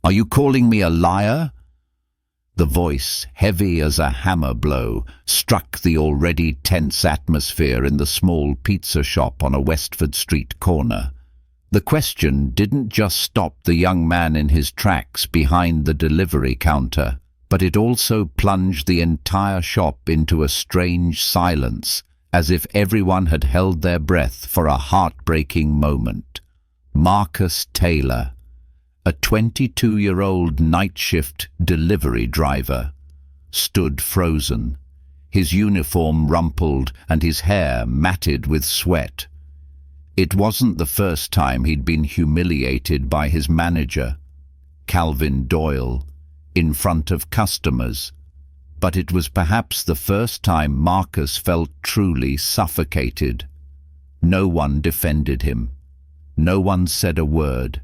"Are you calling me a liar?" The voice, heavy as a hammer blow, struck the already tense atmosphere in the small pizza shop on a Westford Street corner. The question didn't just stop the young man in his tracks behind the delivery counter, but it also plunged the entire shop into a strange silence, as if everyone had held their breath for a heartbreaking moment. Marcus Taylor, a 22-year-old night shift delivery driver, stood frozen, his uniform rumpled and his hair matted with sweat. It wasn't the first time he'd been humiliated by his manager, Calvin Doyle, in front of customers, but it was perhaps the first time Marcus felt truly suffocated. No one defended him. No one said a word,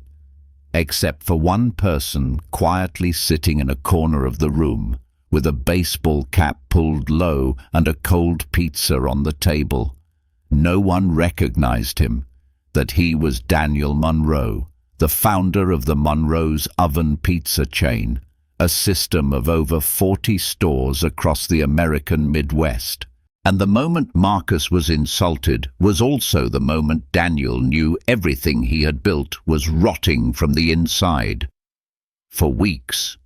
except for one person quietly sitting in a corner of the room, with a baseball cap pulled low and a cold pizza on the table. No one recognized him, that he was Daniel Monroe, the founder of the Monroe's Oven pizza chain, a system of over 40 stores across the American Midwest. And the moment Marcus was insulted was also the moment Daniel knew everything he had built was rotting from the inside. For weeks,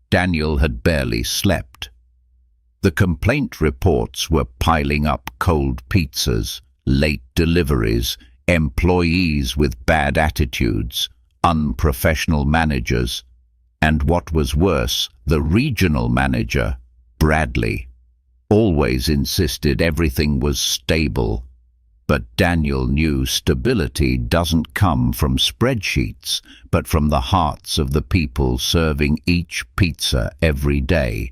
Daniel had barely slept. The complaint reports were piling up: cold pizzas, late deliveries, employees with bad attitudes, unprofessional managers, and what was worse, the regional manager, Bradley, always insisted everything was stable. But Daniel knew stability doesn't come from spreadsheets, but from the hearts of the people serving each pizza every day.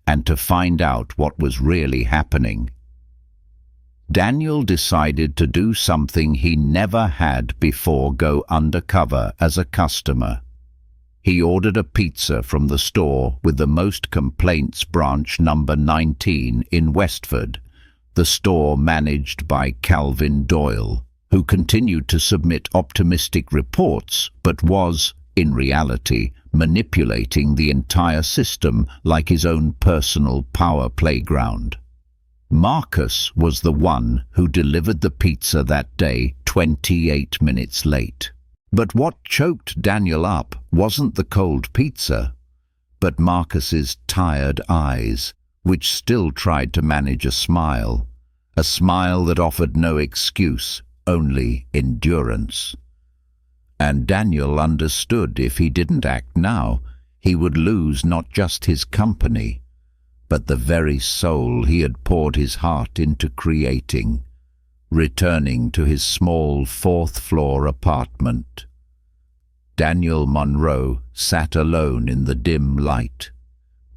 And to find out what was really happening, Daniel decided to do something he never had before: go undercover as a customer. He ordered a pizza from the store with the most complaints, branch number 19 in Westford, the store managed by Calvin Doyle, who continued to submit optimistic reports but was, in reality, manipulating the entire system like his own personal power playground. Marcus was the one who delivered the pizza that day, 28 minutes late. But what choked Daniel up wasn't the cold pizza, but Marcus's tired eyes, which still tried to manage a smile that offered no excuse, only endurance. And Daniel understood if he didn't act now, he would lose not just his company, but the very soul he had poured his heart into creating. Returning to his small fourth-floor apartment, Daniel Monroe sat alone in the dim light,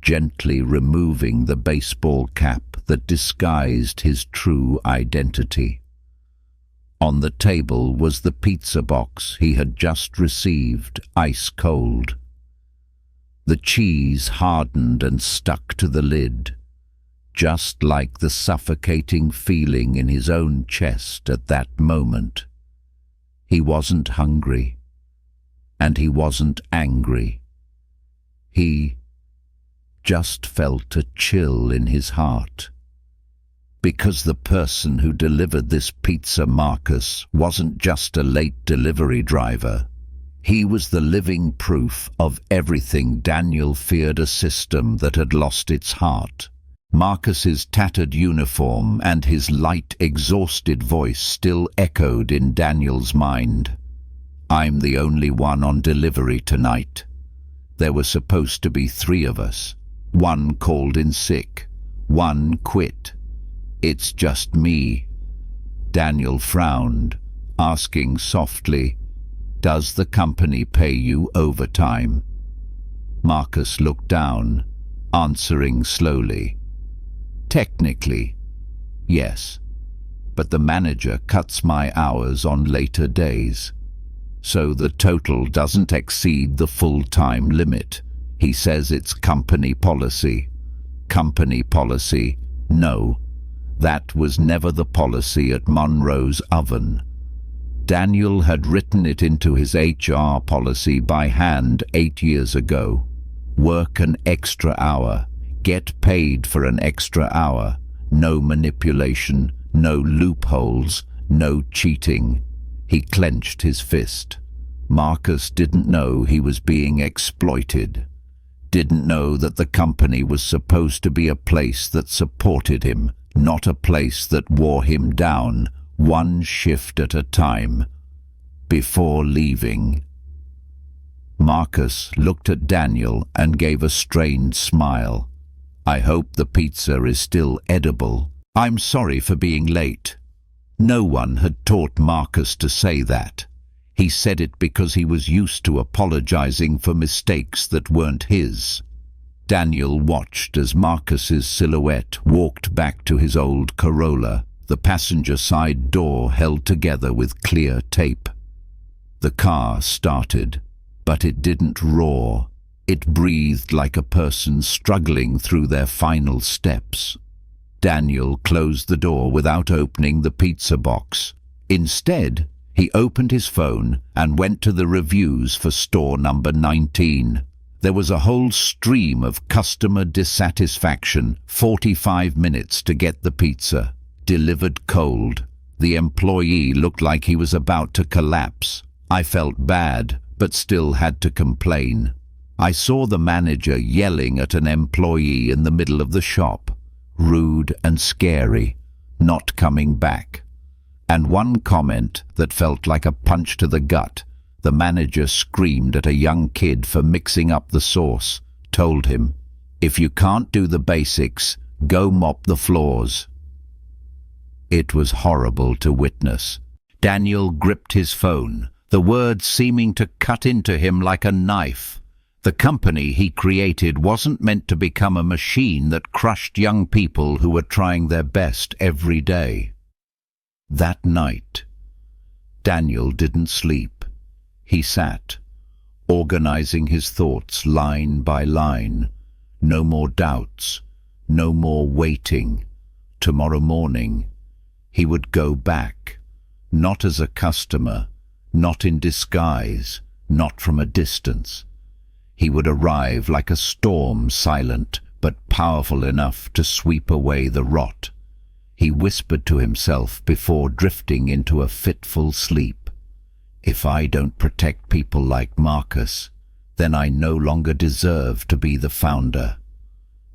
gently removing the baseball cap that disguised his true identity. On the table was the pizza box he had just received, ice cold. The cheese hardened and stuck to the lid, just like the suffocating feeling in his own chest at that moment. He wasn't hungry, and he wasn't angry. He just felt a chill in his heart, because the person who delivered this pizza, Marcus, wasn't just a late delivery driver. He was the living proof of everything Daniel feared: a system that had lost its heart. Marcus's tattered uniform and his light, exhausted voice still echoed in Daniel's mind. "I'm the only one on delivery tonight. There were supposed to be 3 of us. 1 called in sick. 1 quit. It's just me." Daniel frowned, asking softly, "Does the company pay you overtime?" Marcus looked down, answering slowly, "Technically, yes, but the manager cuts my hours on later days, so the total doesn't exceed the full-time limit. He says it's company policy." Company policy? No, that was never the policy at Monroe's Oven. Daniel had written it into his HR policy by hand 8 years ago. Work an extra hour. Get paid for an extra hour. No manipulation, no loopholes, no cheating. He clenched his fist. Marcus didn't know he was being exploited. Didn't know that the company was supposed to be a place that supported him, not a place that wore him down, one shift at a time. Before leaving, Marcus looked at Daniel and gave a strained smile. "I hope the pizza is still edible. I'm sorry for being late." No one had taught Marcus to say that. He said it because he was used to apologizing for mistakes that weren't his. Daniel watched as Marcus's silhouette walked back to his old Corolla, the passenger side door held together with clear tape. The car started, but it didn't roar. It breathed like a person struggling through their final steps. Daniel closed the door without opening the pizza box. Instead, he opened his phone and went to the reviews for store number 19. There was a whole stream of customer dissatisfaction. 45 minutes to get the pizza. Delivered cold. The employee looked like he was about to collapse. I felt bad, but still had to complain. I saw the manager yelling at an employee in the middle of the shop. Rude and scary. Not coming back. And one comment that felt like a punch to the gut. The manager screamed at a young kid for mixing up the sauce. Told him, "If you can't do the basics, go mop the floors." It was horrible to witness. Daniel gripped his phone, the words seeming to cut into him like a knife. The company he created wasn't meant to become a machine that crushed young people who were trying their best every day. That night, Daniel didn't sleep. He sat, organizing his thoughts line by line. No more doubts, no more waiting. Tomorrow morning, he would go back, not as a customer, not in disguise, not from a distance. He would arrive like a storm, silent but powerful enough to sweep away the rot. He whispered to himself before drifting into a fitful sleep. "If I don't protect people like Marcus, then I no longer deserve to be the founder."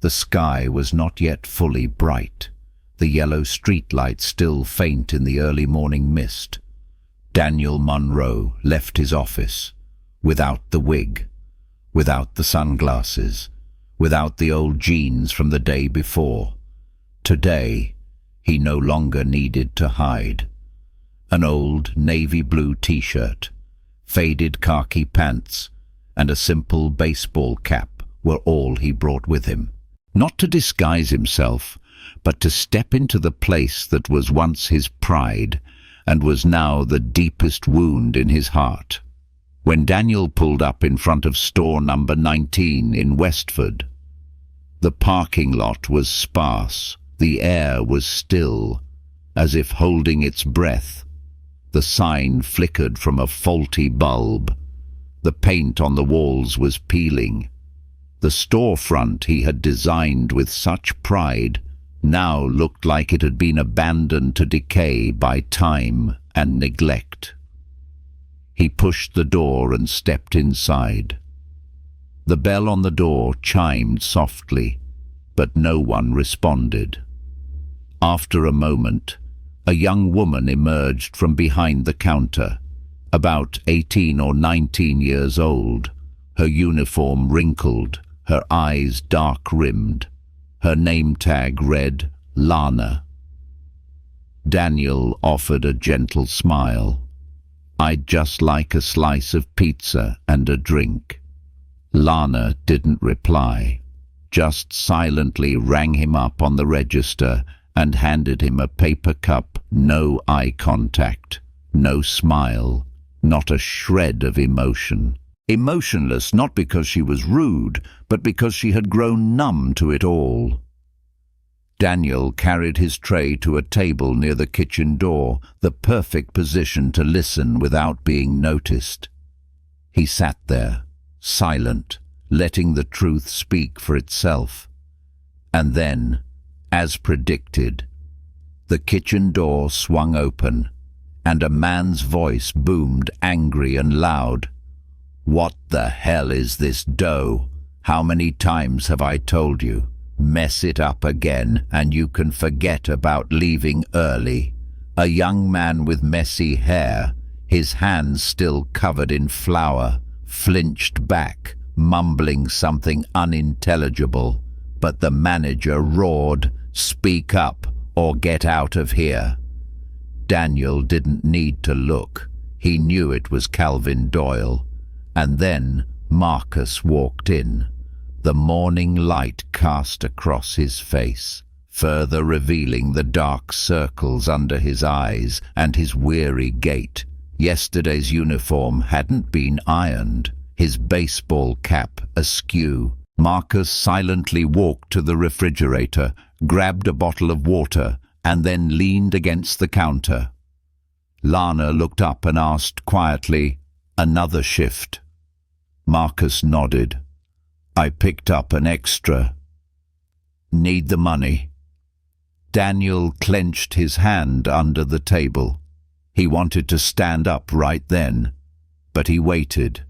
The sky was not yet fully bright, the yellow streetlights still faint in the early morning mist. Daniel Monroe left his office, without the wig, without the sunglasses, without the old jeans from the day before. Today, he no longer needed to hide. An old navy blue t-shirt, faded khaki pants, and a simple baseball cap were all he brought with him. Not to disguise himself, but to step into the place that was once his pride and was now the deepest wound in his heart. When Daniel pulled up in front of store number 19 in Westford, the parking lot was sparse. The air was still, as if holding its breath. The sign flickered from a faulty bulb. The paint on the walls was peeling. The storefront he had designed with such pride now looked like it had been abandoned to decay by time and neglect. He pushed the door and stepped inside. The bell on the door chimed softly, but no one responded. After a moment, a young woman emerged from behind the counter, about 18 or 19 years old, her uniform wrinkled, her eyes dark-rimmed. Her name tag read Lana. Daniel offered a gentle smile. "I'd just like a slice of pizza and a drink." Lana didn't reply, just silently rang him up on the register and handed him a paper cup. No eye contact, no smile, not a shred of emotion. Emotionless not because she was rude, but because she had grown numb to it all. Daniel carried his tray to a table near the kitchen door, the perfect position to listen without being noticed. He sat there, silent, letting the truth speak for itself. And then, as predicted, the kitchen door swung open, and a man's voice boomed angry and loud. "What the hell is this dough? How many times have I told you? Mess it up again and you can forget about leaving early." A young man with messy hair, his hands still covered in flour, flinched back, mumbling something unintelligible, but the manager roared, "Speak up or get out of here." Daniel didn't need to look. He knew it was Calvin Doyle. And then Marcus walked in. The morning light cast across his face, further revealing the dark circles under his eyes and his weary gait. Yesterday's uniform hadn't been ironed, his baseball cap askew. Marcus silently walked to the refrigerator, grabbed a bottle of water, and then leaned against the counter. Lana looked up and asked quietly, "Another shift?" Marcus nodded. "I picked up an extra. Need the money." Daniel clenched his hand under the table. He wanted to stand up right then, but he waited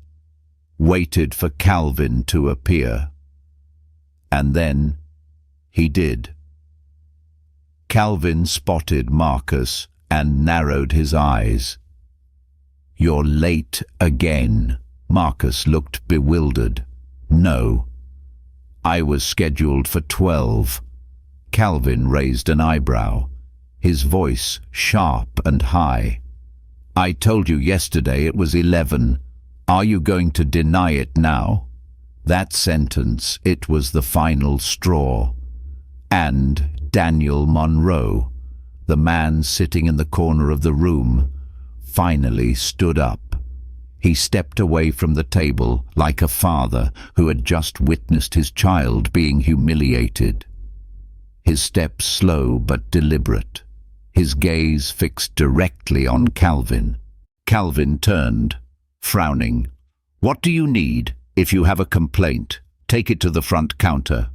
for Calvin to appear. And then he did. Calvin spotted Marcus and narrowed his eyes. "You're late again." Marcus looked bewildered. "No, I was scheduled for 12. Calvin raised an eyebrow, his voice sharp and high. "I told you yesterday it was 11. Are you going to deny it now?" That sentence, it was the final straw. And Daniel Monroe, the man sitting in the corner of the room, finally stood up. He stepped away from the table like a father who had just witnessed his child being humiliated. His steps slow but deliberate, his gaze fixed directly on Calvin. Calvin turned, frowning. "What do you need? If you have a complaint, take it to the front counter."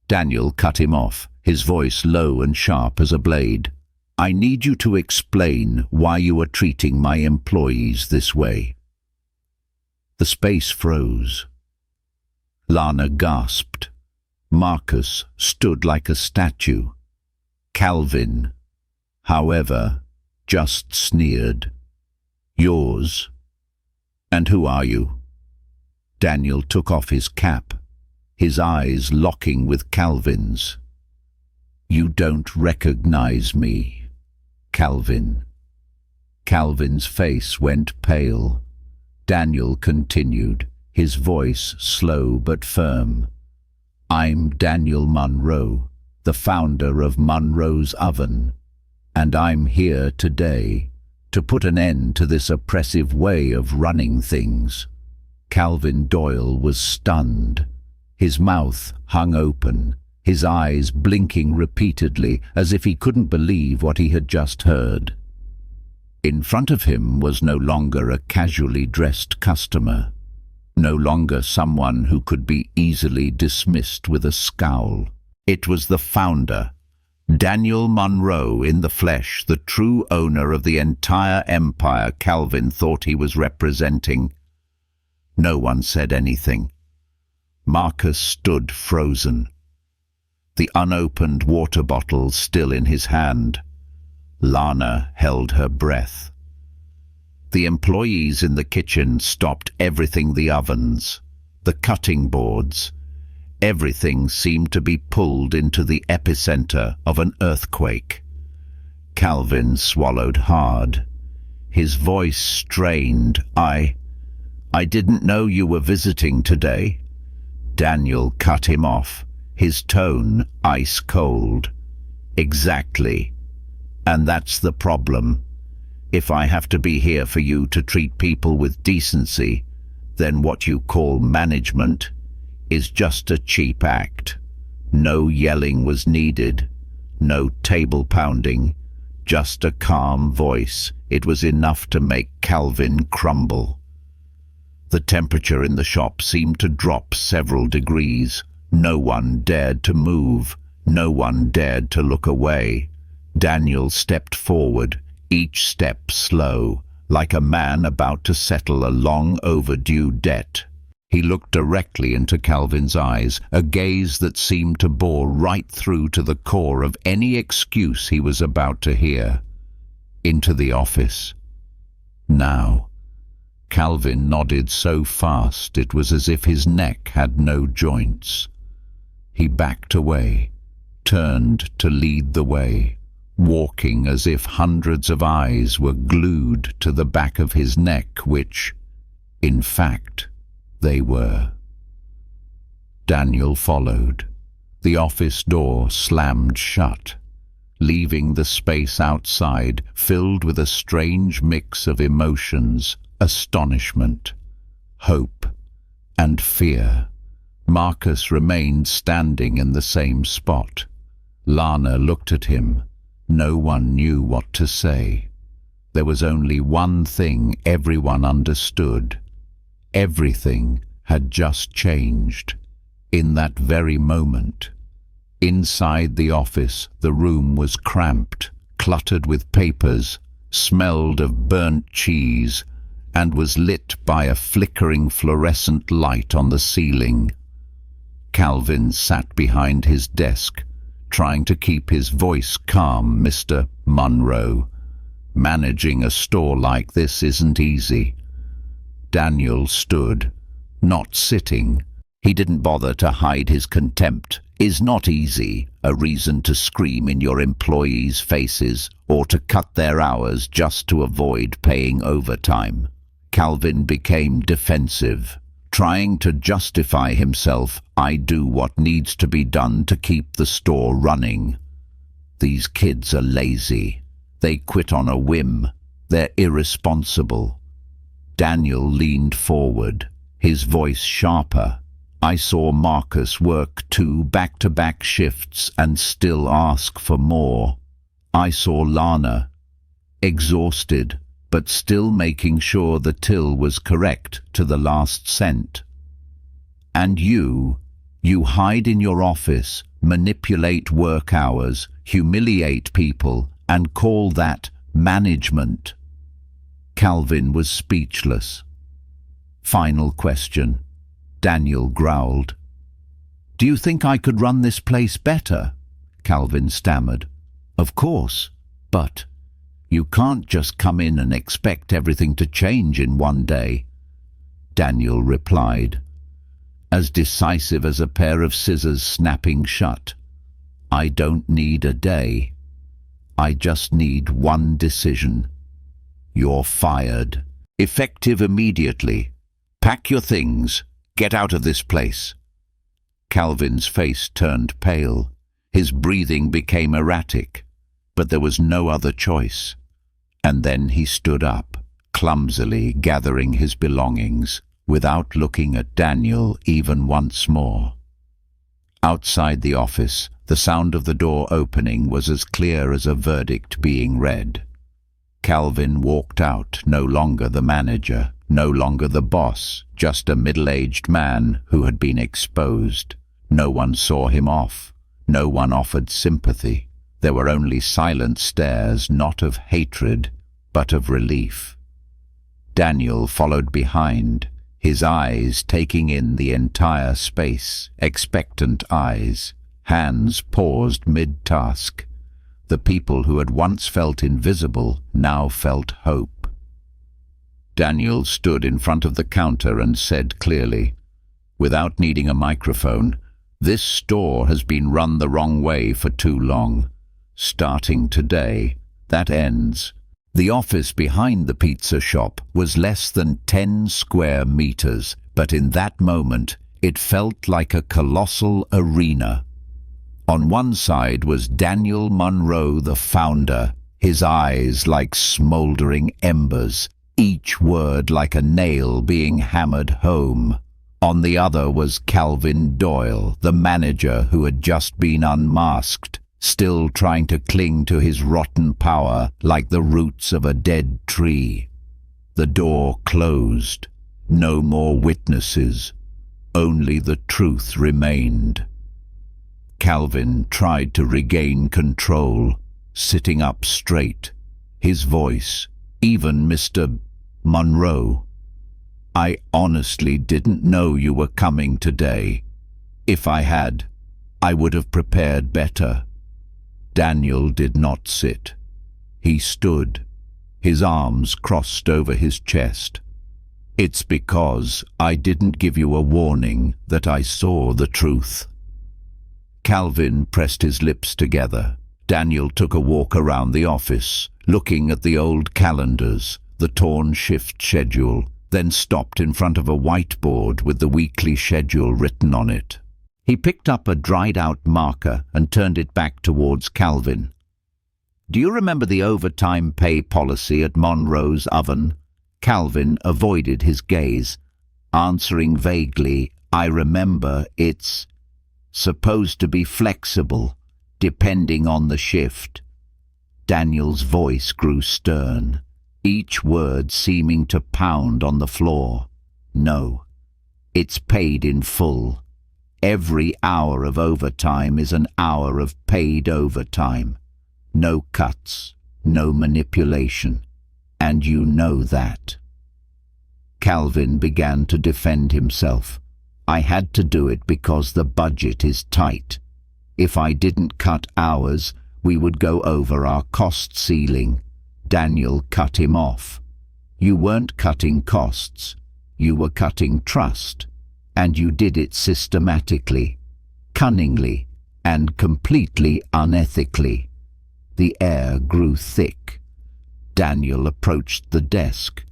Daniel cut him off, his voice low and sharp as a blade. "I need you to explain why you are treating my employees this way." The space froze. Lana gasped. Marcus stood like a statue. Calvin, however, just sneered. "Yours? And who are you?" Daniel took off his cap, his eyes locking with Calvin's. "You don't recognize me, Calvin." Calvin's face went pale. Daniel continued, his voice slow but firm. "I'm Daniel Monroe, the founder of Monroe's Oven, and I'm here today to put an end to this oppressive way of running things." Calvin Doyle was stunned. His mouth hung open, his eyes blinking repeatedly as if he couldn't believe what he had just heard. In front of him was no longer a casually dressed customer, no longer someone who could be easily dismissed with a scowl. It was the founder, Daniel Monroe in the flesh, the true owner of the entire empire Calvin thought he was representing. No one said anything. Marcus stood frozen, the unopened water bottle still in his hand. Lana held her breath. The employees in the kitchen stopped everything, the ovens, the cutting boards. Everything seemed to be pulled into the epicenter of an earthquake. Calvin swallowed hard. His voice strained. I didn't know you were visiting today." Daniel cut him off, his tone ice cold. "Exactly. And that's the problem. If I have to be here for you to treat people with decency, then what you call management is just a cheap act. No yelling was needed. no table pounding, just a calm voice. It was enough to make Calvin crumble. The temperature in the shop seemed to drop several degrees. No one dared to move. No one dared to look away. Daniel stepped forward, each step slow, like a man about to settle a long overdue debt. He looked directly into Calvin's eyes, a gaze that seemed to bore right through to the core of any excuse he was about to hear. Into the office. Now. Calvin nodded so fast it was as if his neck had no joints. He backed away, turned to lead the way, walking as if hundreds of eyes were glued to the back of his neck, which, in fact, they were. Daniel followed. The office door slammed shut, leaving the space outside filled with a strange mix of emotions, astonishment, hope, and fear. Marcus remained standing in the same spot. Lana looked at him. No one knew what to say. There was only one thing everyone understood. Everything had just changed. In that very moment. Inside the office, the room was cramped, cluttered with papers, smelled of burnt cheese, and was lit by a flickering fluorescent light on the ceiling. Calvin sat behind his desk, trying to keep his voice calm. Mr. Monroe, managing a store like this isn't easy. Daniel stood, not sitting. He didn't bother to hide his contempt. Is not easy a reason to scream in your employees' faces or to cut their hours just to avoid paying overtime? Calvin became defensive, trying to justify himself. I do what needs to be done to keep the store running. These kids are lazy. They quit on a whim. They're irresponsible. Daniel leaned forward, his voice sharper. I saw Marcus work 2 back-to-back shifts and still ask for more. I saw Lana, exhausted, but still making sure the till was correct to the last cent. And you hide in your office, manipulate work hours, humiliate people, and call that management. Calvin was speechless. Final question. Daniel growled. Do you think I could run this place better? Calvin stammered. Of course, but you can't just come in and expect everything to change in one day. Daniel replied, as decisive as a pair of scissors snapping shut. I don't need a day. I just need one decision. You're fired. Effective immediately. Pack your things. Get out of this place. Calvin's face turned pale. His breathing became erratic, but there was no other choice. And then he stood up, clumsily gathering his belongings, without looking at Daniel even once more. Outside the office, the sound of the door opening was as clear as a verdict being read. Calvin walked out, no longer the manager, no longer the boss, just a middle-aged man who had been exposed. No one saw him off. No one offered sympathy. There were only silent stares, not of hatred, but of relief. Daniel followed behind, his eyes taking in the entire space, expectant eyes. Hands paused mid-task. The people who had once felt invisible now felt hope. Daniel stood in front of the counter and said clearly, without needing a microphone, "This store has been run the wrong way for too long. Starting today, that ends." The office behind the pizza shop was less than 10 square meters, but in that moment it felt like a colossal arena. On one side was Daniel Monroe, the founder, his eyes like smoldering embers, each word like a nail being hammered home. On the other was Calvin Doyle, the manager who had just been unmasked, still trying to cling to his rotten power like the roots of a dead tree. The door closed. No more witnesses. Only the truth remained. Calvin tried to regain control, sitting up straight. His voice, even Mr. Monroe. "I honestly didn't know you were coming today. If I had, I would have prepared better." Daniel did not sit. He stood, his arms crossed over his chest. "It's because I didn't give you a warning that I saw the truth." Calvin pressed his lips together. Daniel took a walk around the office, looking at the old calendars, the torn shift schedule, then stopped in front of a whiteboard with the weekly schedule written on it. He picked up a dried-out marker and turned it back towards Calvin. "Do you remember the overtime pay policy at Monroe's Oven?" Calvin avoided his gaze, answering vaguely, "I remember. It's supposed to be flexible, depending on the shift." Daniel's voice grew stern, each word seeming to pound on the floor. "No, it's paid in full. Every hour of overtime is an hour of paid overtime. No cuts, no manipulation. And you know that." Calvin began to defend himself. "I had to do it because the budget is tight. If I didn't cut hours, we would go over our cost ceiling." Daniel cut him off. "You weren't cutting costs. You were cutting trust. And you did it systematically, cunningly, and completely unethically." The air grew thick. Daniel approached the desk,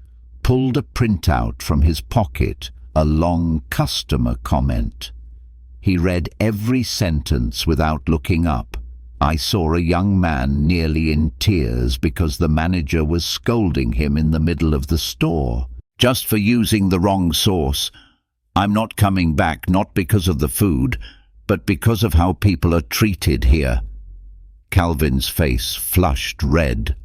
pulled a printout from his pocket, a long customer comment. He read every sentence without looking up. "I saw a young man nearly in tears because the manager was scolding him in the middle of the store, just for using the wrong sauce. I'm not coming back, not because of the food, but because of how people are treated here." Calvin's face flushed red,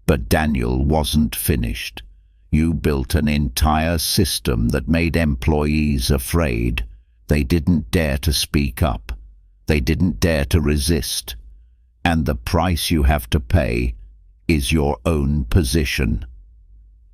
but Daniel wasn't finished. "You built an entire system that made employees afraid. They didn't dare to speak up. They didn't dare to resist. And the price you have to pay is your own position."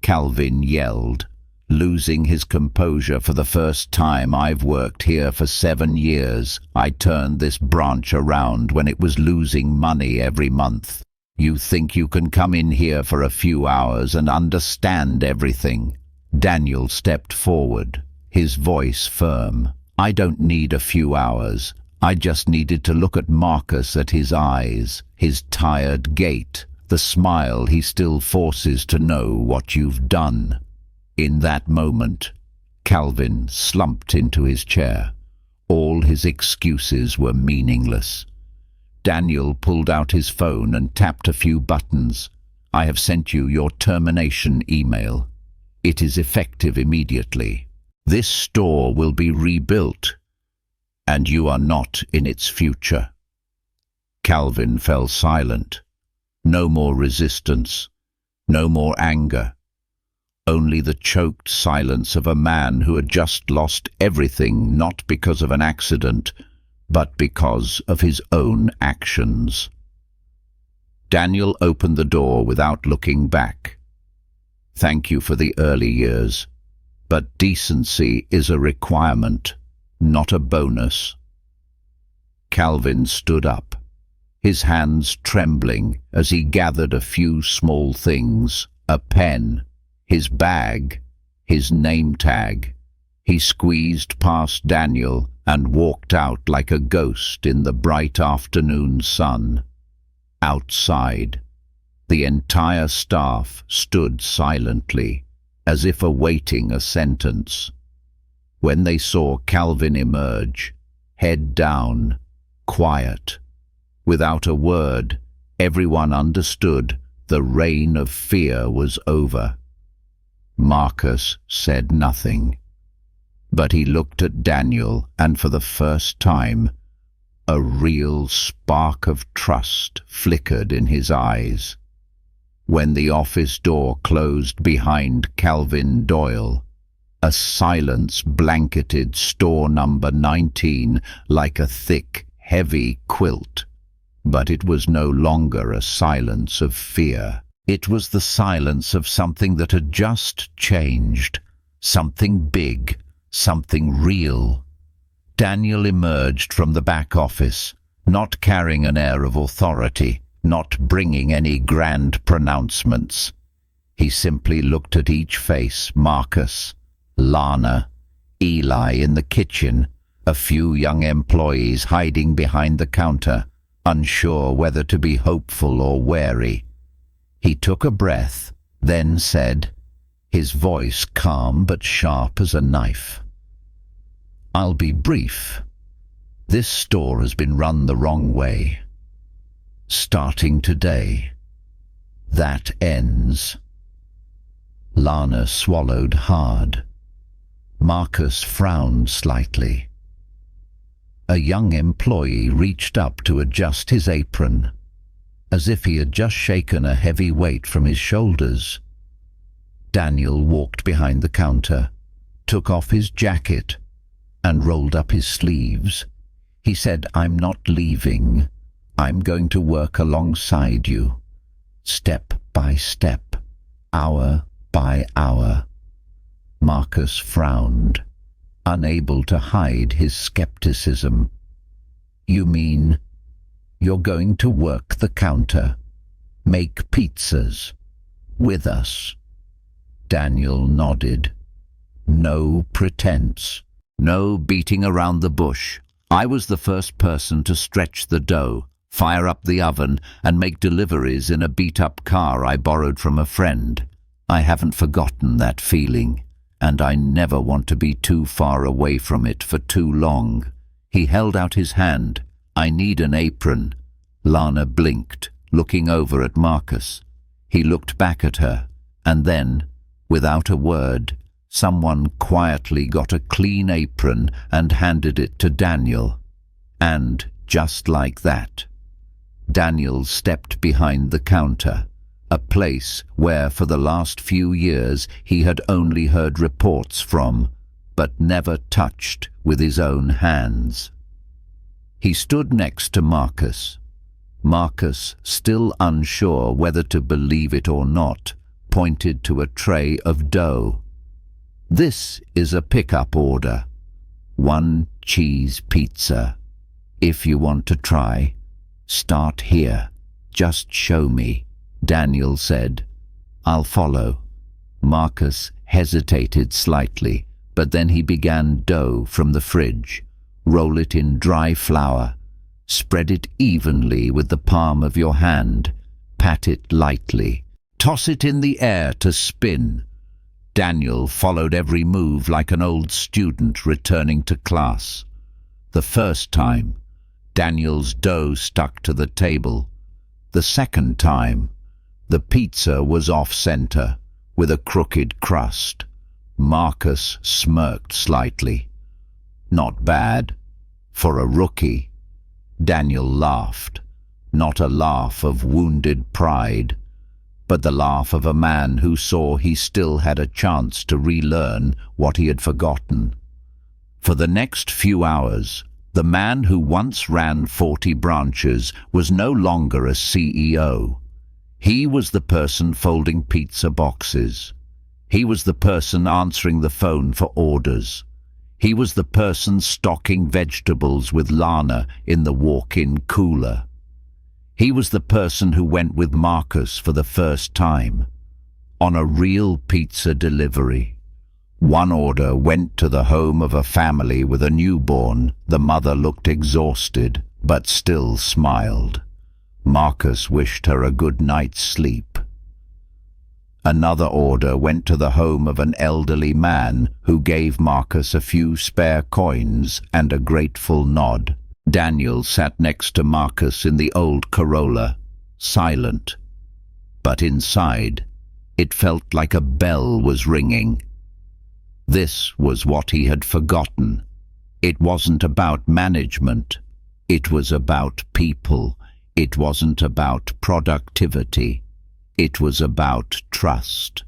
Calvin yelled, losing his composure for the first time. "I've worked here for 7 years. I turned this branch around when it was losing money every month. You think you can come in here for a few hours and understand everything?" Daniel stepped forward, his voice firm. "I don't need a few hours. I just needed to look at Marcus, at his eyes, his tired gait, the smile he still forces to know what you've done." In that moment, Calvin slumped into his chair. All his excuses were meaningless. Daniel pulled out his phone and tapped a few buttons. "I have sent you your termination email. It is effective immediately. This store will be rebuilt, and you are not in its future." Calvin fell silent. No more resistance, no more anger. Only the choked silence of a man who had just lost everything, not because of an accident, but because of his own actions. Daniel opened the door without looking back. "Thank you for the early years, but decency is a requirement, not a bonus." Calvin stood up, his hands trembling as he gathered a few small things, a pen, his bag, his name tag. He squeezed past Daniel and walked out like a ghost in the bright afternoon sun. Outside, the entire staff stood silently, as if awaiting a sentence. When they saw Calvin emerge, head down, quiet, without a word, everyone understood the reign of fear was over. Marcus said nothing, but he looked at Daniel, and for the first time, A real spark of trust flickered in his eyes. When the office door closed behind Calvin Doyle, a silence blanketed store number 19 like a thick, heavy quilt. But it was no longer a silence of fear. It was the silence of something that had just changed. Something big, something real. Daniel emerged from the back office, not carrying an air of authority, not bringing any grand pronouncements. He simply looked at each face: Marcus, Lana, Eli in the kitchen, a few young employees hiding behind the counter, unsure whether to be hopeful or wary. He took a breath, then said, his voice calm but sharp as a knife, "I'll be brief. This store has been run the wrong way. Starting today, that ends." Lana swallowed hard. Marcus frowned slightly. A young employee reached up to adjust his apron, as if he had just shaken a heavy weight from his shoulders. Daniel walked behind the counter, took off his jacket, and rolled up his sleeves. He said, "I'm not leaving. I'm going to work alongside you, step by step, hour by hour." Marcus frowned, unable to hide his skepticism. "You mean you're going to work the counter, make pizzas, with us?" Daniel nodded. No pretense. No beating around the bush. I was the first person to stretch the dough, fire up the oven, and make deliveries in a beat-up car I borrowed from a friend. I haven't forgotten that feeling, and I never want to be too far away from it for too long. He held out his hand. "I need an apron." Lana blinked, looking over at Marcus. He looked back at her, and then, without a word, someone quietly got a clean apron and handed it to Daniel. And, just like that, Daniel stepped behind the counter, a place where for the last few years he had only heard reports from, but never touched with his own hands. He stood next to Marcus. Marcus, still unsure whether to believe it or not, pointed to a tray of dough. "This is a pickup order. 1 cheese pizza. If you want to try, start here. Just show me," Daniel said. "I'll follow." Marcus hesitated slightly, but then he began dough from the fridge. Roll it in dry flour. Spread it evenly with the palm of your hand. Pat it lightly. Toss it in the air to spin. Daniel followed every move like an old student returning to class. The first time, Daniel's dough stuck to the table. The second time, the pizza was off-center, with a crooked crust. Marcus smirked slightly. "Not bad. For a rookie." Daniel laughed, not a laugh of wounded pride, but the laugh of a man who saw he still had a chance to relearn what he had forgotten. For the next few hours, the man who once ran 40 branches was no longer a CEO. He was the person folding pizza boxes. He was the person answering the phone for orders. He was the person stocking vegetables with Lana in the walk-in cooler. He was the person who went with Marcus for the first time, on a real pizza delivery. One order went to the home of a family with a newborn. The mother looked exhausted, but still smiled. Marcus wished her a good night's sleep. Another order went to the home of an elderly man who gave Marcus a few spare coins and a grateful nod. Daniel sat next to Marcus in the old Corolla, silent. But inside, it felt like a bell was ringing. This was what he had forgotten. It wasn't about management. It was about people. It wasn't about productivity. It was about trust.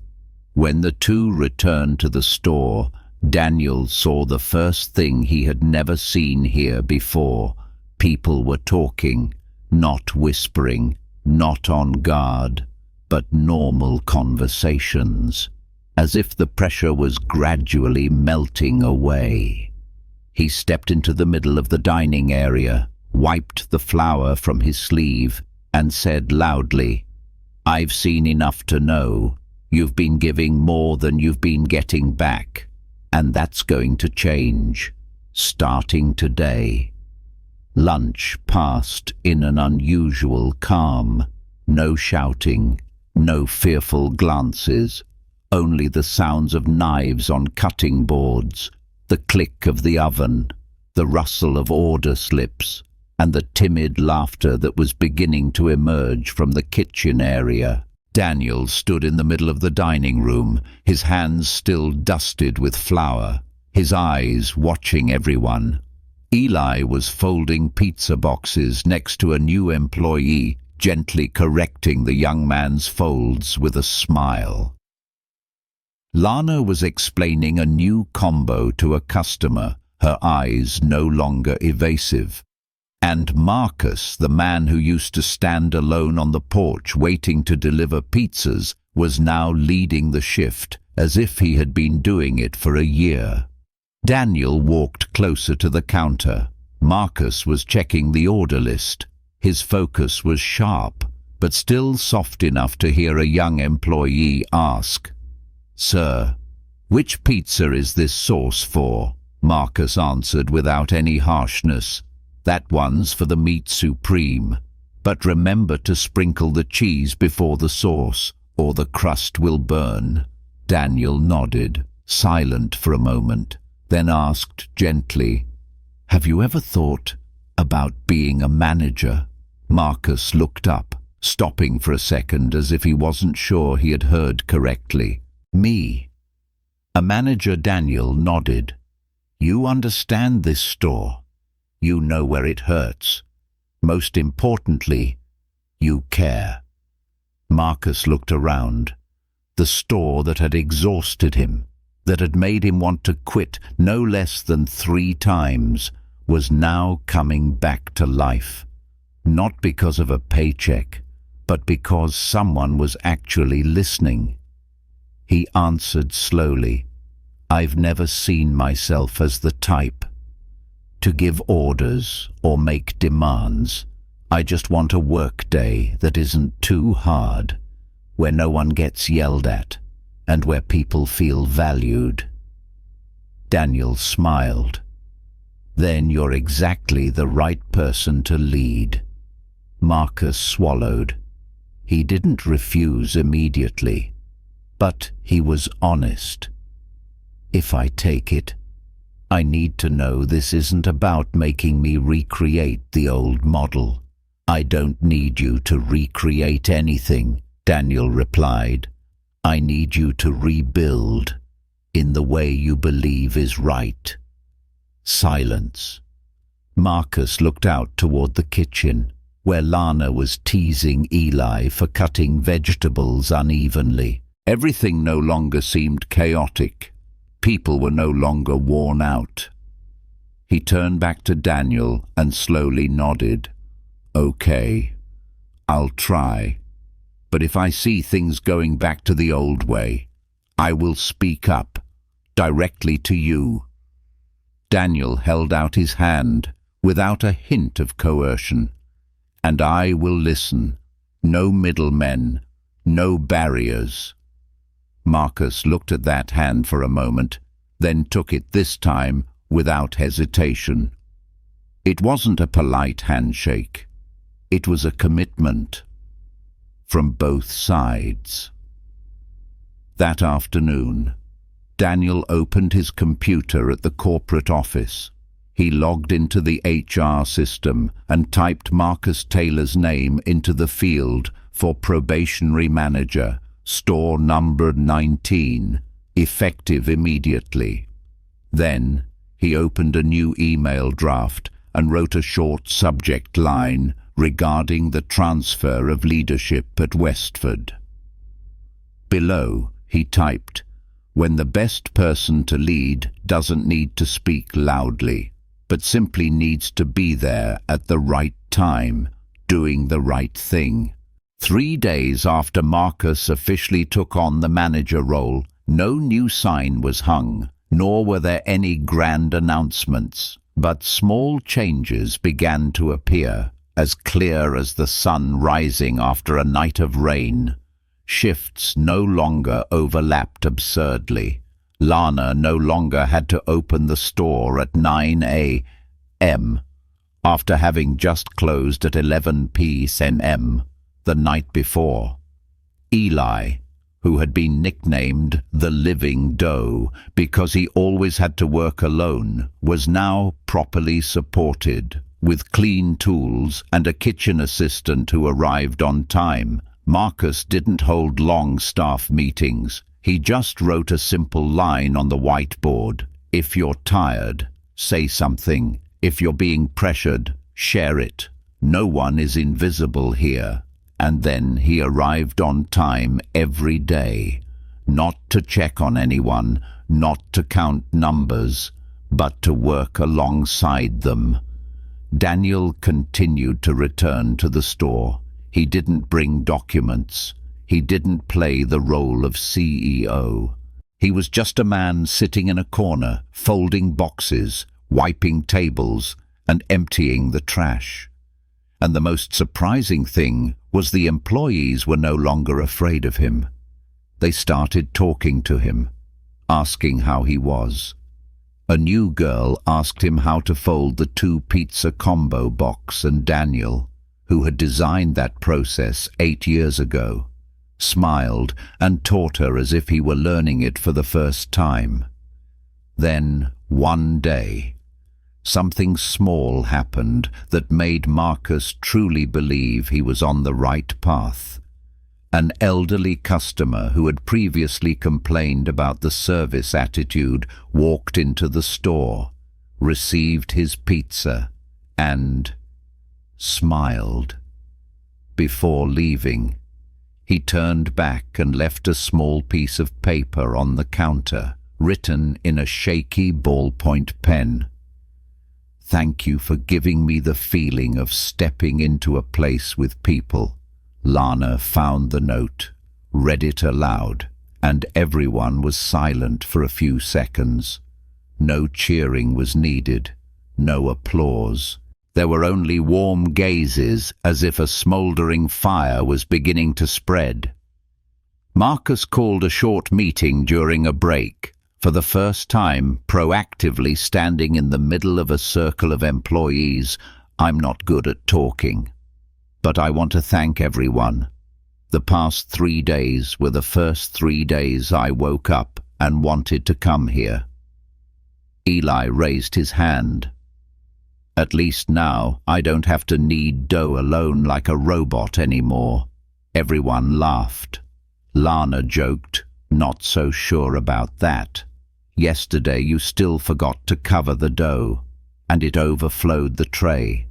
When the two returned to the store, Daniel saw the first thing he had never seen here before. People were talking, not whispering, not on guard, but normal conversations, as if the pressure was gradually melting away. He stepped into the middle of the dining area, wiped the flour from his sleeve, and said loudly, "I've seen enough to know you've been giving more than you've been getting back, and that's going to change, starting today." Lunch passed in an unusual calm. No shouting, no fearful glances, only the sounds of knives on cutting boards, the click of the oven, the rustle of order slips, and the timid laughter that was beginning to emerge from the kitchen area. Daniel stood in the middle of the dining room, his hands still dusted with flour, his eyes watching everyone. Eli was folding pizza boxes next to a new employee, gently correcting the young man's folds with a smile. Lana was explaining a new combo to a customer, her eyes no longer evasive. And Marcus, the man who used to stand alone on the porch waiting to deliver pizzas, was now leading the shift, as if he had been doing it for a year. Daniel walked closer to the counter. Marcus was checking the order list. His focus was sharp, but still soft enough to hear a young employee ask, "Sir, which pizza is this sauce for?" Marcus answered without any harshness, "That one's for the meat supreme. But remember to sprinkle the cheese before the sauce, or the crust will burn." Daniel nodded, silent for a moment, then asked gently, "Have you ever thought about being a manager?" Marcus looked up, stopping for a second as if he wasn't sure he had heard correctly. "Me? A manager?" Daniel nodded. "You understand this store. You know where it hurts. Most importantly, you care." Marcus looked around. The store that had exhausted him, that had made him want to quit no less than 3 times, was now coming back to life. Not because of a paycheck, but because someone was actually listening. He answered slowly, "I've never seen myself as the type to give orders or make demands. I just want a work day that isn't too hard, where no one gets yelled at, and where people feel valued." Daniel smiled. "Then you're exactly the right person to lead." Marcus swallowed. He didn't refuse immediately, but he was honest. "If I take it, I need to know this isn't about making me recreate the old model." "I don't need you to recreate anything," Daniel replied. "I need you to rebuild in the way you believe is right." Silence. Marcus looked out toward the kitchen, where Lana was teasing Eli for cutting vegetables unevenly. Everything no longer seemed chaotic. People were no longer worn out. He turned back to Daniel and slowly nodded. "Okay, I'll try. But if I see things going back to the old way, I will speak up, directly to you." Daniel held out his hand, without a hint of coercion. "And I will listen. No middlemen, no barriers." Marcus looked at that hand for a moment, then took it this time without hesitation. It wasn't a polite handshake. It was a commitment. From both sides. That afternoon, Daniel opened his computer at the corporate office. He logged into the HR system and typed Marcus Taylor's name into the field for probationary manager, store number 19, effective immediately. Then he opened a new email draft and wrote a short subject line regarding the transfer of leadership at Westford. Below, he typed, "When the best person to lead doesn't need to speak loudly, but simply needs to be there at the right time, doing the right thing." 3 days after Marcus officially took on the manager role, no new sign was hung, nor were there any grand announcements, but small changes began to appear, as clear as the sun rising after a night of rain. Shifts no longer overlapped absurdly. Lana no longer had to open the store at 9 a.m. after having just closed at 11 p.m. the night before. Eli, who had been nicknamed the Living Dough because he always had to work alone, was now properly supported, with clean tools and a kitchen assistant who arrived on time. Marcus didn't hold long staff meetings. He just wrote a simple line on the whiteboard. If you're tired, say something. If you're being pressured, share it. No one is invisible here. And then he arrived on time every day, not to check on anyone, not to count numbers, but to work alongside them. Daniel continued to return to the store. He didn't bring documents. He didn't play the role of CEO. He was just a man sitting in a corner, folding boxes, wiping tables, and emptying the trash. And the most surprising thing was the employees were no longer afraid of him. They started talking to him, asking how he was. A new girl asked him how to fold the 2-pizza combo box, and Daniel, who had designed that process 8 years ago, smiled and taught her as if he were learning it for the first time. Then, one day, something small happened that made Marcus truly believe he was on the right path. An elderly customer who had previously complained about the service attitude walked into the store, received his pizza, and smiled. Before leaving, he turned back and left a small piece of paper on the counter, written in a shaky ballpoint pen. "Thank you for giving me the feeling of stepping into a place with people." Lana found the note, read it aloud, and everyone was silent for a few seconds. No cheering was needed, no applause. There were only warm gazes, as if a smouldering fire was beginning to spread. Marcus called a short meeting during a break, for the first time proactively standing in the middle of a circle of employees. "I'm not good at talking, but I want to thank everyone. The past 3 days were the first 3 days I woke up and wanted to come here." Eli raised his hand. "At least now I don't have to knead dough alone like a robot anymore." Everyone laughed. Lana joked, "Not so sure about that. Yesterday you still forgot to cover the dough, and it overflowed the tray."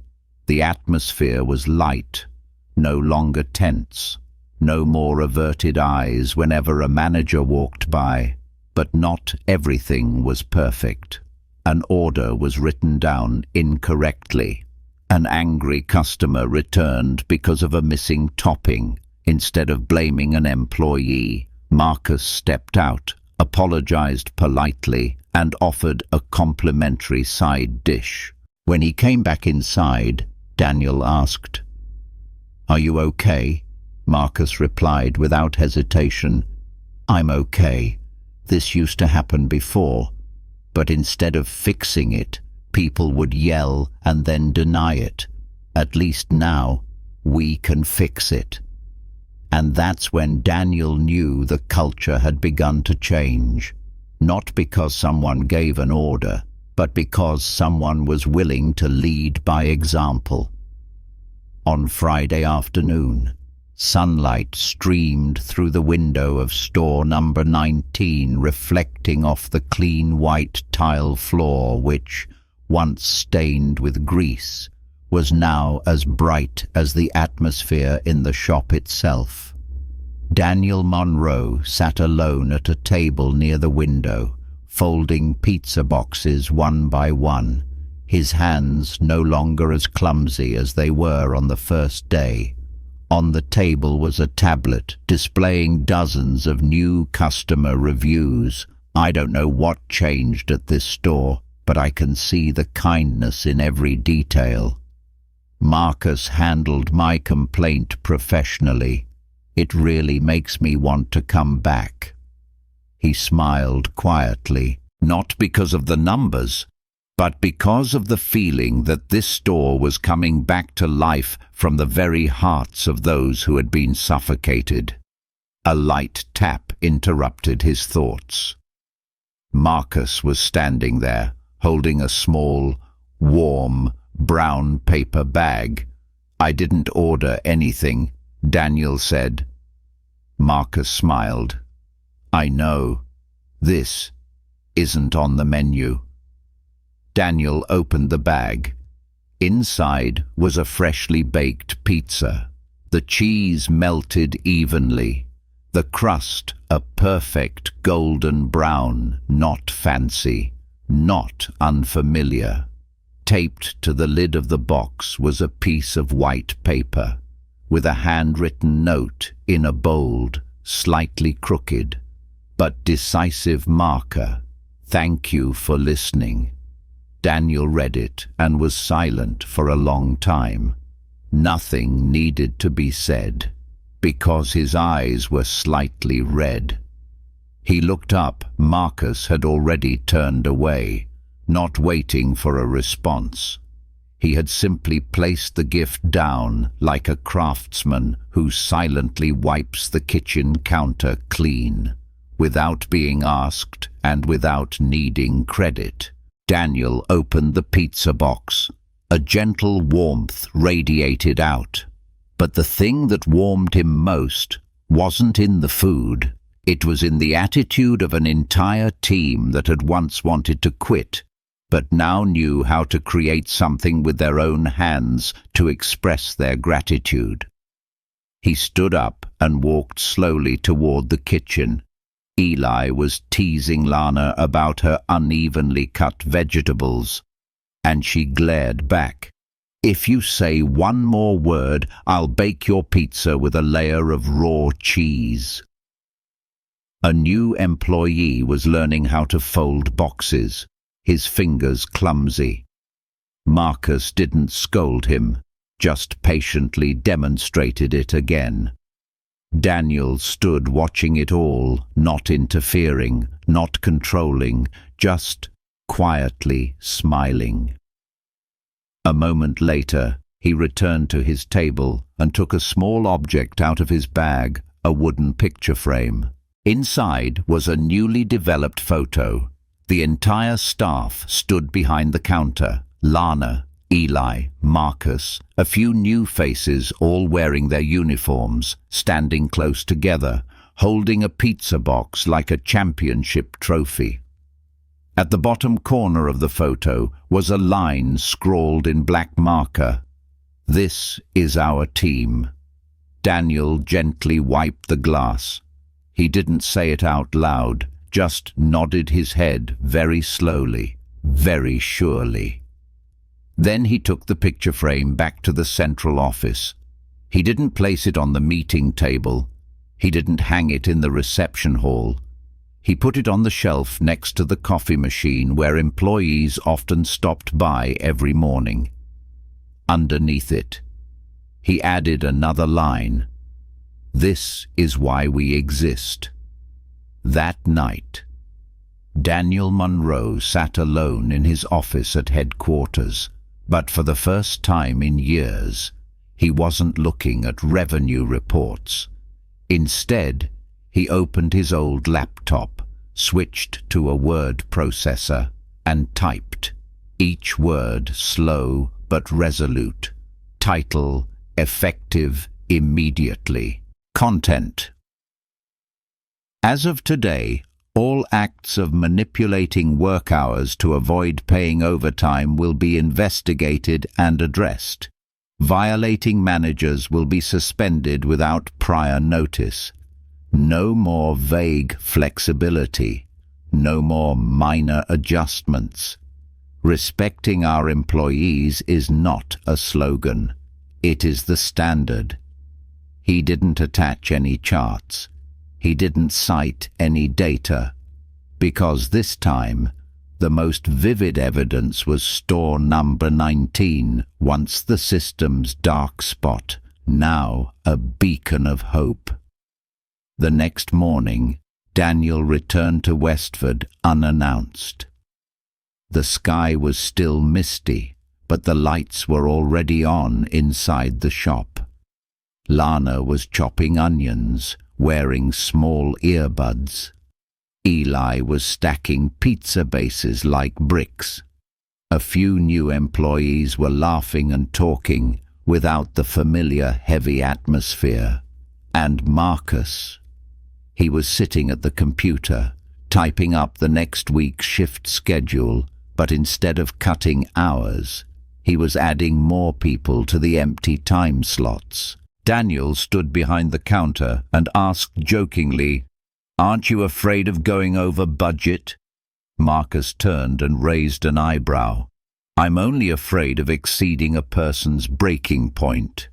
The atmosphere was light, no longer tense, no more averted eyes whenever a manager walked by. But not everything was perfect. An order was written down incorrectly. An angry customer returned because of a missing topping. Instead of blaming an employee, Marcus stepped out, apologized politely, and offered a complimentary side dish. When he came back inside, Daniel asked, "Are you okay?" Marcus replied without hesitation, "I'm okay. This used to happen before, but instead of fixing it, people would yell and then deny it. At least now, we can fix it." And that's when Daniel knew the culture had begun to change. Not because someone gave an order, but because someone was willing to lead by example. On Friday afternoon, sunlight streamed through the window of store number 19, reflecting off the clean white tile floor which, once stained with grease, was now as bright as the atmosphere in the shop itself. Daniel Monroe sat alone at a table near the window, folding pizza boxes one by one, his hands no longer as clumsy as they were on the first day. On the table was a tablet displaying dozens of new customer reviews. I don't know what changed at this store, but I can see the kindness in every detail. Marcus handled my complaint professionally. It really makes me want to come back. He smiled quietly, not because of the numbers, but because of the feeling that this store was coming back to life from the very hearts of those who had been suffocated. A light tap interrupted his thoughts. Marcus was standing there, holding a small, warm, brown paper bag. "I didn't order anything," Daniel said. Marcus smiled. "I know. This isn't on the menu." Daniel opened the bag. Inside was a freshly baked pizza. The cheese melted evenly. The crust a perfect golden brown, not fancy, not unfamiliar. Taped to the lid of the box was a piece of white paper, with a handwritten note in a bold, slightly crooked, but decisive marker. "Thank you for listening." Daniel read it and was silent for a long time. Nothing needed to be said, because his eyes were slightly red. He looked up. Marcus had already turned away, not waiting for a response. He had simply placed the gift down like a craftsman who silently wipes the kitchen counter clean, without being asked and without needing credit. Daniel opened the pizza box. A gentle warmth radiated out. But the thing that warmed him most wasn't in the food. It was in the attitude of an entire team that had once wanted to quit, but now knew how to create something with their own hands to express their gratitude. He stood up and walked slowly toward the kitchen. Eli was teasing Lana about her unevenly cut vegetables, and she glared back. "If you say one more word, I'll bake your pizza with a layer of raw cheese." A new employee was learning how to fold boxes, his fingers clumsy. Marcus didn't scold him, just patiently demonstrated it again. Daniel stood watching it all, not interfering, not controlling, just quietly smiling. A moment later, he returned to his table and took a small object out of his bag, a wooden picture frame. Inside was a newly developed photo. The entire staff stood behind the counter. Lana, Eli, Marcus, a few new faces all wearing their uniforms, standing close together, holding a pizza box like a championship trophy. At the bottom corner of the photo was a line scrawled in black marker. "This is our team." Daniel gently wiped the glass. He didn't say it out loud, just nodded his head very slowly, very surely. Then he took the picture frame back to the central office. He didn't place it on the meeting table. He didn't hang it in the reception hall. He put it on the shelf next to the coffee machine where employees often stopped by every morning. Underneath it, he added another line. "This is why we exist." That night, Daniel Monroe sat alone in his office at headquarters, but for the first time in years, he wasn't looking at revenue reports. Instead, he opened his old laptop, switched to a word processor, and typed, each word slow but resolute. Title, effective immediately. Content. As of today, All acts of manipulating work hours to avoid paying overtime will be investigated and addressed. Violating managers will be suspended without prior notice. No more vague flexibility. No more minor adjustments. Respecting our employees is not a slogan. It is the standard. He didn't attach any charts. He didn't cite any data, because this time the most vivid evidence was store number 19, once the system's dark spot, now a beacon of hope. The next morning, Daniel returned to Westford unannounced. The sky was still misty, but the lights were already on inside the shop. Lana was chopping onions, wearing small earbuds. Eli was stacking pizza bases like bricks. A few new employees were laughing and talking without the familiar heavy atmosphere. And Marcus. He was sitting at the computer, typing up the next week's shift schedule, but instead of cutting hours, he was adding more people to the empty time slots. Daniel stood behind the counter and asked jokingly, "Aren't you afraid of going over budget?" Marcus turned and raised an eyebrow. "I'm only afraid of exceeding a person's breaking point."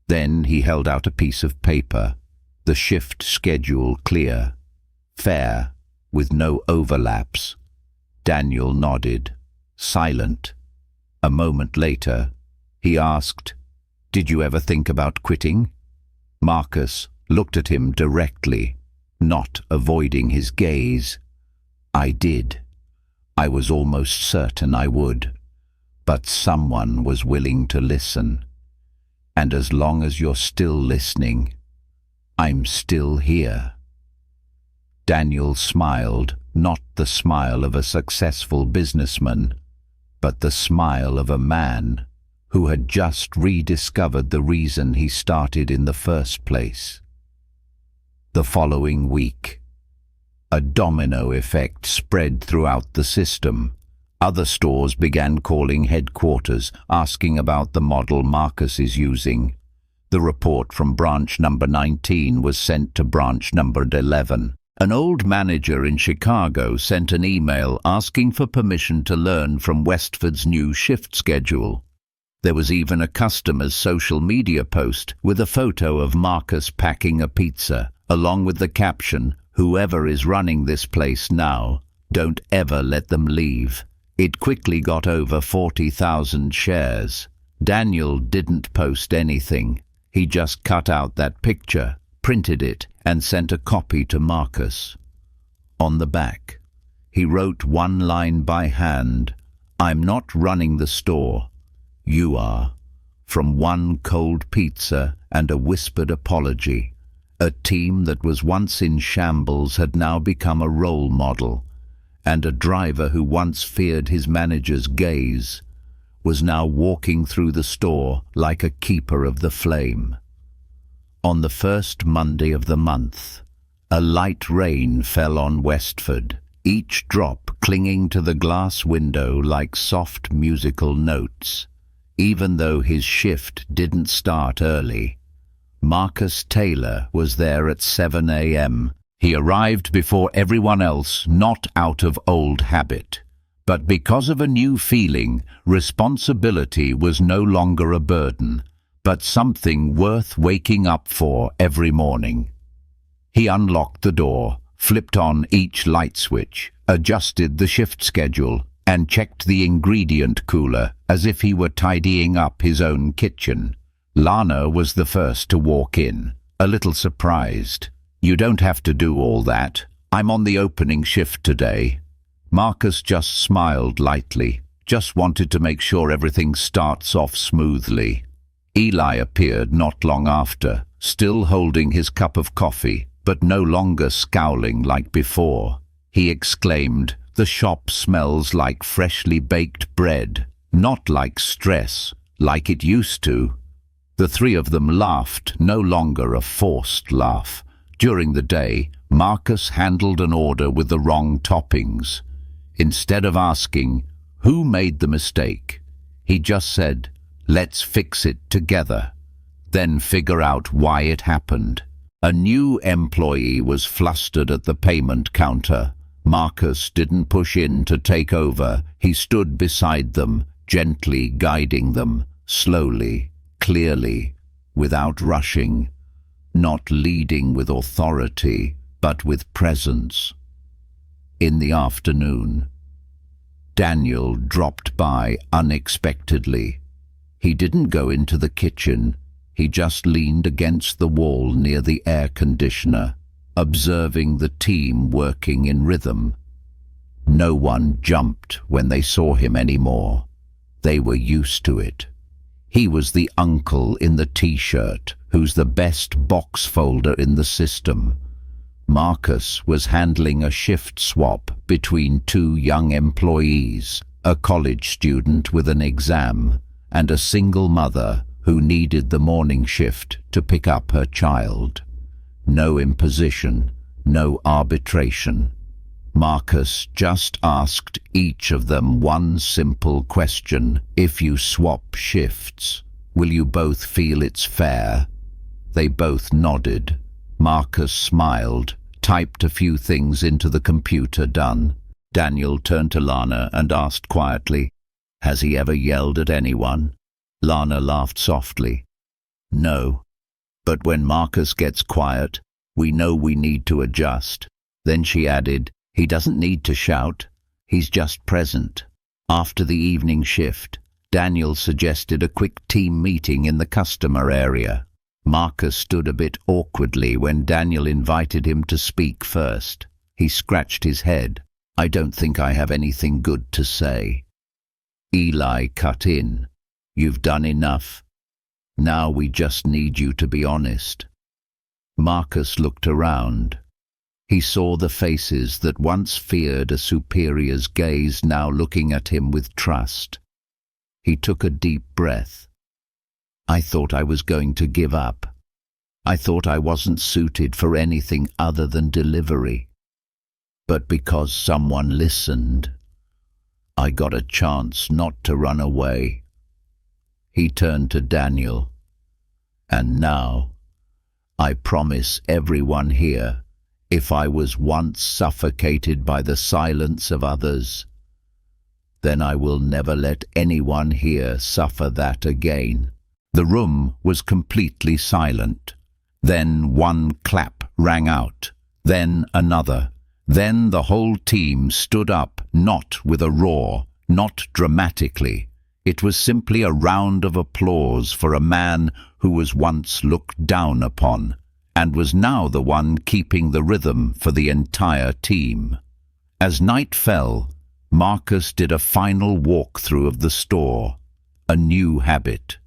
Then he held out a piece of paper, the shift schedule clear, fair, with no overlaps. Daniel nodded, silent. A moment later, he asked, "Did you ever think about quitting?" Marcus looked at him directly, not avoiding his gaze. "I did. I was almost certain I would. But someone was willing to listen. And as long as you're still listening, I'm still here." Daniel smiled, not the smile of a successful businessman, but the smile of a man who had just rediscovered the reason he started in the first place. The following week, a domino effect spread throughout the system. Other stores began calling headquarters, asking about the model Marcus is using. The report from branch number 19 was sent to branch number 11. An old manager in Chicago sent an email asking for permission to learn from Westford's new shift schedule. There was even a customer's social media post with a photo of Marcus packing a pizza, along with the caption, "Whoever is running this place now, don't ever let them leave." It quickly got over 40,000 shares. Daniel didn't post anything. He just cut out that picture, printed it, and sent a copy to Marcus. On the back, he wrote one line by hand, "I'm not running the store. You are." From one cold pizza and a whispered apology. A team that was once in shambles had now become a role model, and a driver who once feared his manager's gaze was now walking through the store like a keeper of the flame. On the first Monday of the month, a light rain fell on Westford, each drop clinging to the glass window like soft musical notes. Even though his shift didn't start early, Marcus Taylor was there at 7 a.m. He arrived before everyone else, not out of old habit, but because of a new feeling. Responsibility was no longer a burden, but something worth waking up for every morning. He unlocked the door, flipped on each light switch, adjusted the shift schedule, and checked the ingredient cooler as if he were tidying up his own kitchen. Lana was the first to walk in, a little surprised. "You don't have to do all that. I'm on the opening shift today." Marcus just smiled lightly, just wanted to make sure everything starts off smoothly. Eli appeared not long after, still holding his cup of coffee, but no longer scowling like before. He exclaimed, "The shop smells like freshly baked bread, not like stress, like it used to." The three of them laughed, no longer a forced laugh, During the day, Marcus handled an order with the wrong toppings. Instead of asking, "Who made the mistake?" he just said, "Let's fix it together." Then figure out why it happened. A new employee was flustered at the payment counter. Marcus didn't push in to take over. He stood beside them, gently guiding them, slowly, clearly, without rushing, not leading with authority, but with presence. In the afternoon, Daniel dropped by unexpectedly. He didn't go into the kitchen. He just leaned against the wall near the air conditioner, observing the team working in rhythm. No one jumped when they saw him anymore. They were used to it. He was the uncle in the t-shirt who's the best box folder in the system. Marcus was handling a shift swap between two young employees, a college student with an exam and a single mother who needed the morning shift to pick up her child. No imposition, no arbitration. Marcus just asked each of them one simple question: if you swap shifts, will you both feel it's fair? They both nodded. Marcus smiled, typed a few things into the computer. Done. Daniel turned to Lana and asked quietly, "Has he ever yelled at anyone?" Lana laughed softly. "No. But when Marcus gets quiet, we know we need to adjust." Then she added, "He doesn't need to shout. He's just present." After the evening shift, Daniel suggested a quick team meeting in the customer area. Marcus stood a bit awkwardly when Daniel invited him to speak first. He scratched his head. "I don't think I have anything good to say." Eli cut in. "You've done enough. Now we just need you to be honest." Marcus looked around. He saw the faces that once feared a superior's gaze now looking at him with trust. He took a deep breath. "I thought I was going to give up. I thought I wasn't suited for anything other than delivery. But because someone listened, I got a chance not to run away." He turned to Daniel. "And now, I promise everyone here, if I was once suffocated by the silence of others, then I will never let anyone here suffer that again." The room was completely silent. Then one clap rang out, then another. Then the whole team stood up, not with a roar, not dramatically. It was simply a round of applause for a man who was once looked down upon, and was now the one keeping the rhythm for the entire team. As night fell, Marcus did a final walkthrough of the store, a new habit.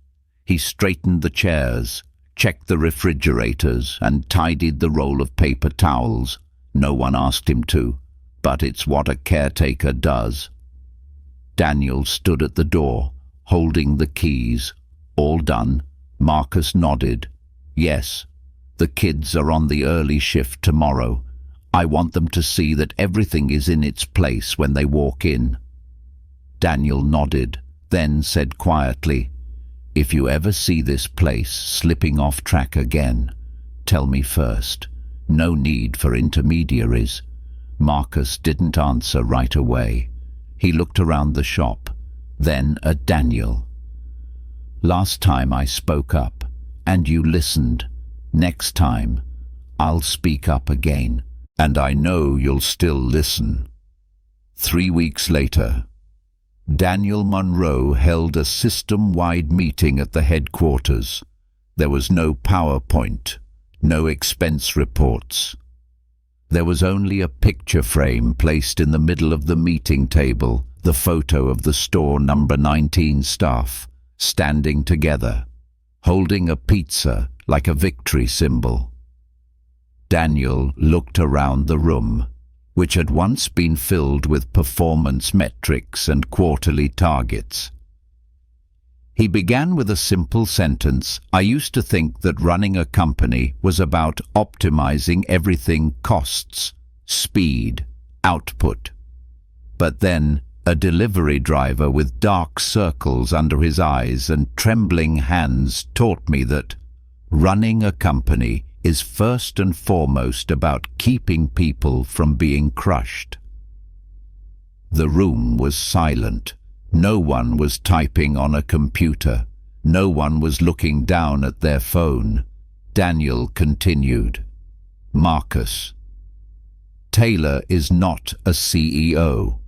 He straightened the chairs, checked the refrigerators, and tidied the roll of paper towels. No one asked him to, but it's what a caretaker does. Daniel stood at the door, holding the keys. "All done?" Marcus nodded. "Yes. The kids are on the early shift tomorrow. I want them to see that everything is in its place when they walk in." Daniel nodded, then said quietly, "If you ever see this place slipping off track again, tell me first. No need for intermediaries." Marcus didn't answer right away. He looked around the shop, then at Daniel. "Last time I spoke up, and you listened. Next time, I'll speak up again, and I know you'll still listen." 3 weeks later, Daniel Monroe held a system-wide meeting at the headquarters. There was no PowerPoint, no expense reports. There was only a picture frame placed in the middle of the meeting table, the photo of the store number 19 staff, standing together, holding a pizza like a victory symbol. Daniel looked around the room, which had once been filled with performance metrics and quarterly targets. He began with a simple sentence. I used to think that running a company was about optimizing everything: costs, speed, output. But then a delivery driver with dark circles under his eyes and trembling hands taught me that running a company is first and foremost about keeping people from being crushed. The room was silent. No one was typing on a computer. No one was looking down at their phone. Daniel continued. Marcus, Taylor is not a CEO.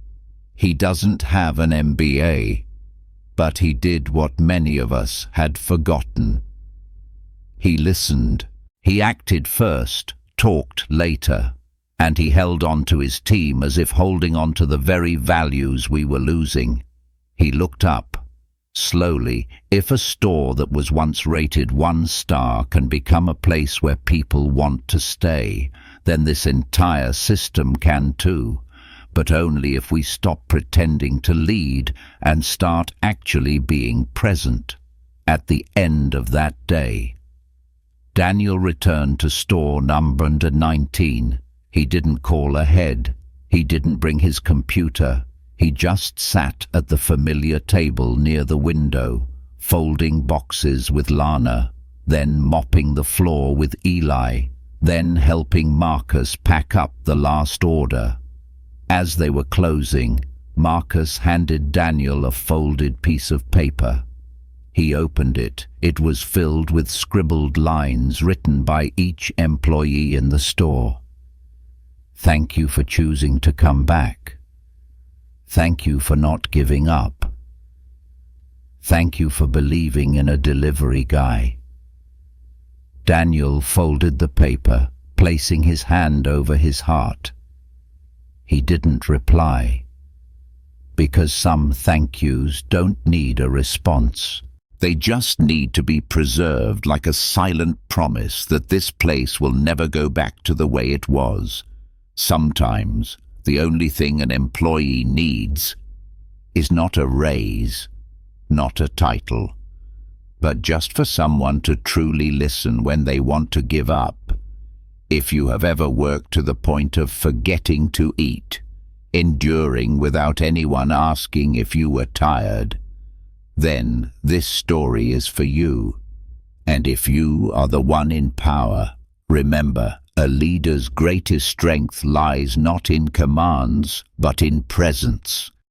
He doesn't have an MBA, but he did what many of us had forgotten. He listened. He acted first, talked later, and he held on to his team as if holding on to the very values we were losing. He looked up. Slowly, if a store that was once rated 1 star can become a place where people want to stay, then this entire system can too. But only if we stop pretending to lead and start actually being present. At the end of that day, Daniel returned to store number 19. He didn't call ahead. He didn't bring his computer. He just sat at the familiar table near the window, folding boxes with Lana, then mopping the floor with Eli, then helping Marcus pack up the last order. As they were closing, Marcus handed Daniel a folded piece of paper. He opened it. It was filled with scribbled lines written by each employee in the store. Thank you for choosing to come back. Thank you for not giving up. Thank you for believing in a delivery guy. Daniel folded the paper, placing his hand over his heart. He didn't reply, because some thank yous don't need a response. They just need to be preserved like a silent promise that this place will never go back to the way it was. Sometimes the only thing an employee needs is not a raise, not a title, but just for someone to truly listen when they want to give up. If you have ever worked to the point of forgetting to eat, enduring without anyone asking if you were tired, then this story is for you. And if you are the one in power, remember, a leader's greatest strength lies not in commands, but in presence.